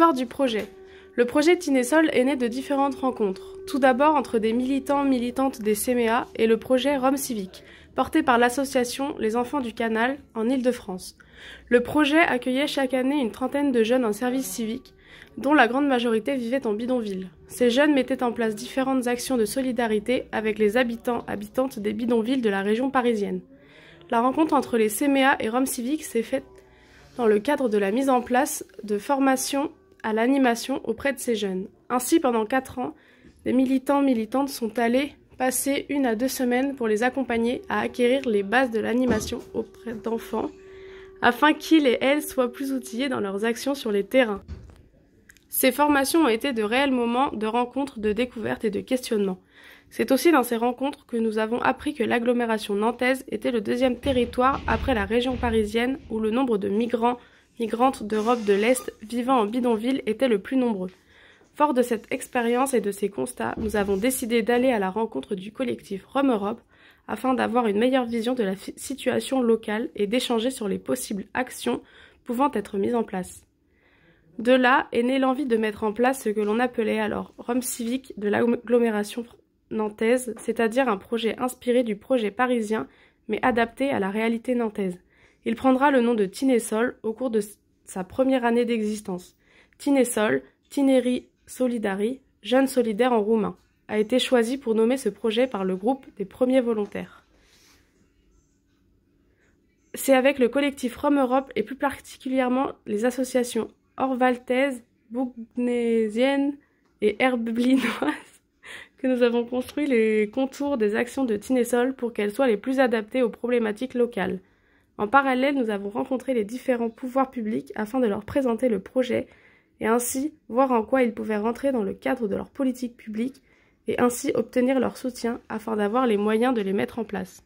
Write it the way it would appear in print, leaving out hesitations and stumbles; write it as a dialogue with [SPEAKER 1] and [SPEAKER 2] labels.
[SPEAKER 1] L'histoire du projet. Le projet Tinésol est né de différentes rencontres. Tout d'abord entre des militantes des CMEA et le projet Rome Civique, porté par l'association Les Enfants du Canal en Île-de-France. Le projet accueillait chaque année une trentaine de jeunes en service civique, dont la grande majorité vivait en bidonville. Ces jeunes mettaient en place différentes actions de solidarité avec les habitantes des bidonvilles de la région parisienne. La rencontre entre les CMEA et Rome Civique s'est faite dans le cadre de la mise en place de formations à l'animation auprès de ces jeunes. Ainsi, pendant 4 ans, des militantes sont allés passer 1 à 2 semaines pour les accompagner à acquérir les bases de l'animation auprès d'enfants, afin qu'ils et elles soient plus outillés dans leurs actions sur les terrains. Ces formations ont été de réels moments de rencontres, de découvertes et de questionnements. C'est aussi dans ces rencontres que nous avons appris que l'agglomération nantaise était le 2e territoire après la région parisienne où le nombre de migrantes d'Europe de l'Est vivant en bidonville était le plus nombreux. Fort de cette expérience et de ces constats, nous avons décidé d'aller à la rencontre du collectif Rome Europe afin d'avoir une meilleure vision de la situation locale et d'échanger sur les possibles actions pouvant être mises en place. De là est née l'envie de mettre en place ce que l'on appelait alors Rome Civique de l'agglomération nantaise, c'est-à-dire un projet inspiré du projet parisien mais adapté à la réalité nantaise. Il prendra le nom de Tinésol au cours de sa première année d'existence. Tinésol, Tineri Solidari, Jeunes solidaires en roumain, a été choisi pour nommer ce projet par le groupe des premiers volontaires. C'est avec le collectif Rome Europe et plus particulièrement les associations orvaltaises, bougnésiennes et herblinoises que nous avons construit les contours des actions de Tinésol pour qu'elles soient les plus adaptées aux problématiques locales. En parallèle, nous avons rencontré les différents pouvoirs publics afin de leur présenter le projet et ainsi voir en quoi ils pouvaient rentrer dans le cadre de leur politique publique et ainsi obtenir leur soutien afin d'avoir les moyens de les mettre en place.